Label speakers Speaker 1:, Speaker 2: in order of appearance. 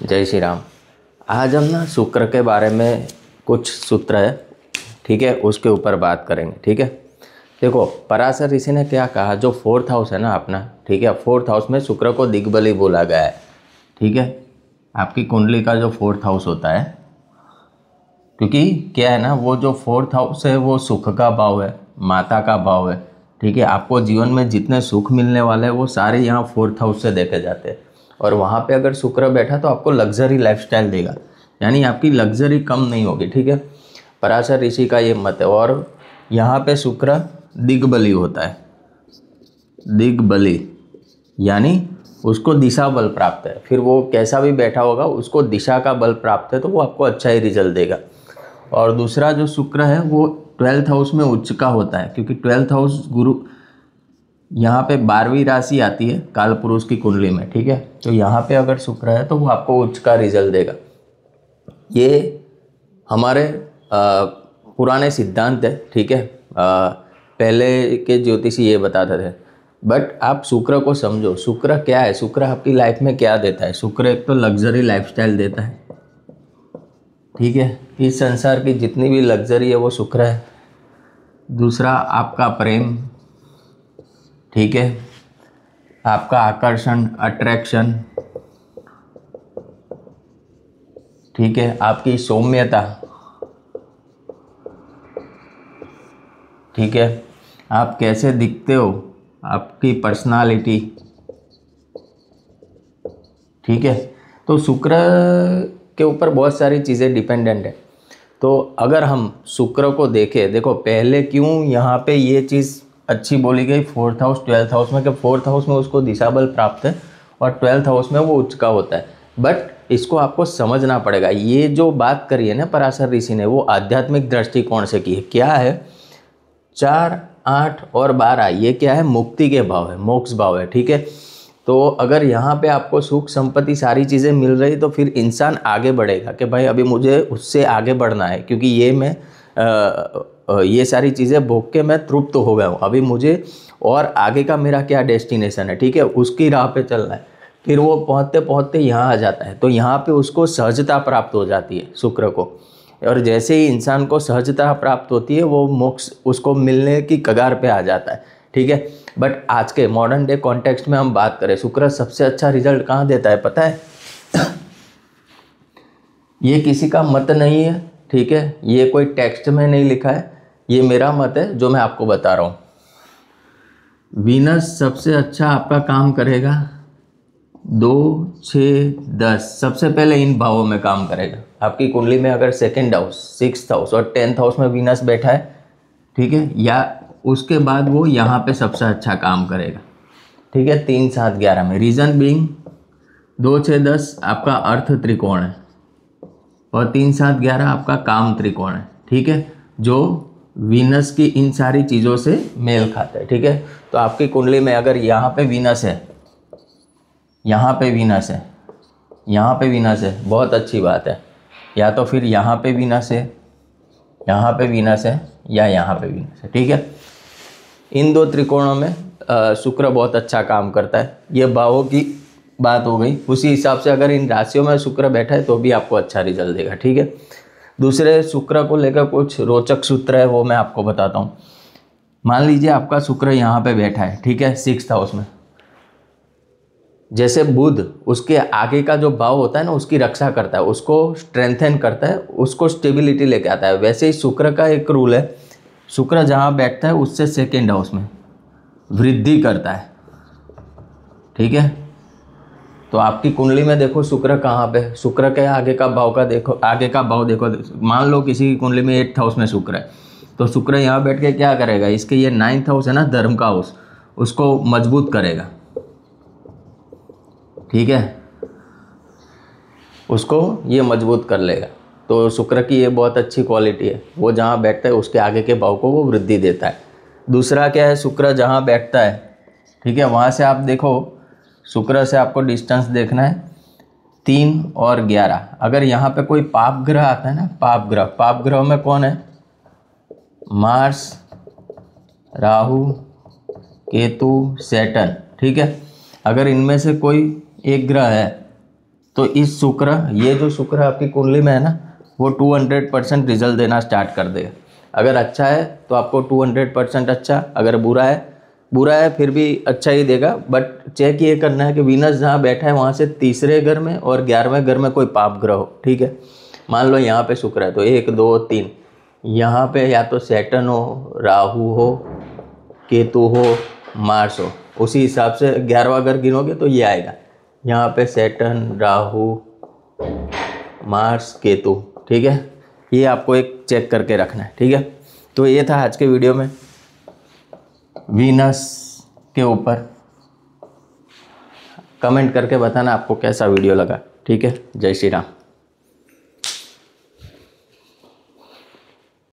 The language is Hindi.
Speaker 1: जय श्री राम। आज हम ना शुक्र के बारे में कुछ सूत्र है, ठीक है, उसके ऊपर बात करेंगे। ठीक है, देखो पराशर ऋषि ने क्या कहा, जो फोर्थ हाउस है ना अपना, ठीक है, फोर्थ हाउस में शुक्र को दिग्बली बोला गया है। ठीक है, आपकी कुंडली का जो फोर्थ हाउस होता है, क्योंकि क्या है ना, वो जो फोर्थ हाउस है वो सुख का भाव है, माता का भाव है। ठीक है, आपको जीवन में जितने सुख मिलने वाले हैं वो सारे यहाँ फोर्थ हाउस से देखे जाते हैं। और वहाँ पे अगर शुक्र बैठा तो आपको लग्जरी लाइफस्टाइल देगा, यानी आपकी लग्जरी कम नहीं होगी। ठीक है, पराशर ऋषि का ये मत है। और यहाँ पे शुक्र दिग्बली होता है, दिग्बली यानी उसको दिशा बल प्राप्त है। फिर वो कैसा भी बैठा होगा उसको दिशा का बल प्राप्त है, तो वो आपको अच्छा ही रिजल्ट देगा। और दूसरा जो शुक्र है वो 12th हाउस में उच्च का होता है, क्योंकि 12th हाउस गुरु यहाँ पे 12वीं राशि आती है काल पुरुष की कुंडली में। ठीक है, तो यहाँ पे अगर शुक्र है तो वो आपको उच्च का रिजल्ट देगा। ये हमारे पुराने सिद्धांत है। ठीक है, पहले के ज्योतिषी ये बताते थे, बट आप शुक्र को समझो। शुक्र क्या है, शुक्र आपकी लाइफ में क्या देता है? शुक्र एक तो लग्जरी लाइफस्टाइल देता है। ठीक है, इस संसार की जितनी भी लग्जरी है वो शुक्र है। दूसरा आपका प्रेम, ठीक है, आपका आकर्षण, अट्रैक्शन, ठीक है, आपकी सौम्यता, ठीक है, आप कैसे दिखते हो, आपकी पर्सनालिटी। ठीक है, तो शुक्र के ऊपर बहुत सारी चीज़ें डिपेंडेंट है। तो अगर हम शुक्र को देखें, देखो पहले क्यों यहाँ पे ये चीज़ अच्छी बोली गई फोर्थ हाउस 12th हाउस में, कि फोर्थ हाउस में उसको दिशा बल प्राप्त है और 12th हाउस में वो उच्च का होता है। बट इसको आपको समझना पड़ेगा। ये जो बात करी है ना पराशर ऋषि ने, वो आध्यात्मिक दृष्टिकोण से की है। क्या है, 4, 8 और 12 ये क्या है, मुक्ति के भाव है, मोक्ष भाव है। ठीक है, तो अगर यहाँ पे आपको सुख संपत्ति सारी चीज़ें मिल रही तो फिर इंसान आगे बढ़ेगा कि भाई अभी मुझे उससे आगे बढ़ना है, क्योंकि ये मैं ये सारी चीज़ें भोग के मैं तृप्त हो गया हूँ, अभी मुझे और आगे का मेरा क्या डेस्टिनेशन है, ठीक है, उसकी राह पे चलना है। फिर वो पहुँचते पहुँचते यहाँ आ जाता है, तो यहाँ पे उसको सहजता प्राप्त हो जाती है शुक्र को। और जैसे ही इंसान को सहजता प्राप्त होती है वो मोक्ष उसको मिलने की कगार पे आ जाता है। ठीक है, बट आज के मॉडर्न डे कॉन्टेक्स्ट में हम बात करें, शुक्र सबसे अच्छा रिजल्ट कहाँ देता है पता है? ये किसी का मत नहीं है, ठीक है, ये कोई टेक्स्ट में नहीं लिखा है, ये मेरा मत है जो मैं आपको बता रहा हूँ। वीनस सबसे अच्छा आपका काम करेगा 2, 6, 10, सबसे पहले इन भावों में काम करेगा। आपकी कुंडली में अगर 2nd हाउस, 6th हाउस और 10th हाउस में वीनस बैठा है, ठीक है, या उसके बाद वो यहाँ पे सबसे अच्छा काम करेगा। ठीक है, 3, 7, 11 में। रीज़न बीइंग 2, 6, 10 आपका अर्थ त्रिकोण है और 3, 7, 11 आपका काम त्रिकोण है। ठीक है, जो वीनस की इन सारी चीज़ों से मेल खाता है। ठीक है, तो आपकी कुंडली में अगर यहाँ पे वीनस है, यहाँ पे वीनस है, यहाँ पे वीनस है, बहुत अच्छी बात है। या तो फिर यहाँ पे वीनस है, यहाँ पे वीनस है, या यहाँ पे वीनस है। ठीक है, इन 2 त्रिकोणों में शुक्र बहुत अच्छा काम करता है। ये भावों की बात हो गई। उसी हिसाब से अगर इन राशियों में शुक्र बैठा है तो भी आपको अच्छा रिजल्ट देगा। ठीक है, दूसरे शुक्र को लेकर कुछ रोचक सूत्र है, वो मैं आपको बताता हूँ। मान लीजिए आपका शुक्र यहाँ पे बैठा है, ठीक है, 6th हाउस में। जैसे बुध उसके आगे का जो भाव होता है ना, उसकी रक्षा करता है, उसको स्ट्रेंथन करता है, उसको स्टेबिलिटी लेके आता है। वैसे ही शुक्र का एक रूल है, शुक्र जहाँ बैठता है उससे 2nd हाउस में वृद्धि करता है। ठीक है, तो आपकी कुंडली में देखो शुक्र कहाँ पे, शुक्र के आगे का भाव का देखो, आगे का भाव देखो। मान लो किसी की कुंडली में 8th हाउस में शुक्र है, तो शुक्र यहाँ बैठ के क्या करेगा, इसके ये 9th हाउस है ना, धर्म का हाउस, उसको मजबूत करेगा। ठीक है, उसको ये मजबूत कर लेगा। तो शुक्र की ये बहुत अच्छी क्वालिटी है, वो जहाँ बैठता है उसके आगे के भाव को वो वृद्धि देता है। दूसरा क्या है, शुक्र जहाँ बैठता है, ठीक है, वहाँ से आप देखो, शुक्र से आपको डिस्टेंस देखना है 3 और 11। अगर यहाँ पे कोई पाप ग्रह आता है ना, पाप ग्रह में कौन है, मार्स, राहु, केतु, सैटर्न। ठीक है, अगर इनमें से कोई एक ग्रह है तो इस शुक्र, ये जो शुक्र आपकी कुंडली में है ना, वो 200% रिजल्ट देना स्टार्ट कर देगा। अगर अच्छा है तो आपको 200% अच्छा, अगर बुरा है फिर भी अच्छा ही देगा। बट चेक ये करना है कि वीनस जहाँ बैठा है वहाँ से तीसरे घर में और 11वें घर में कोई पाप ग्रह हो, ठीक है। मान लो यहाँ पे शुक्र है तो 1 2 3, यहाँ पे या तो सैटर्न हो, राहु हो, केतु हो, मार्स हो, उसी हिसाब से 11वां घर गिनोगे तो ये आएगा। यहाँ पे सैटर्न, राहु, मार्स, केतु, ठीक है। ये आपको एक चेक करके रखना है, ठीक है। तो ये था आज के वीडियो में वीनस के ऊपर। कमेंट करके बताना आपको कैसा वीडियो लगा, ठीक है। जय श्री राम।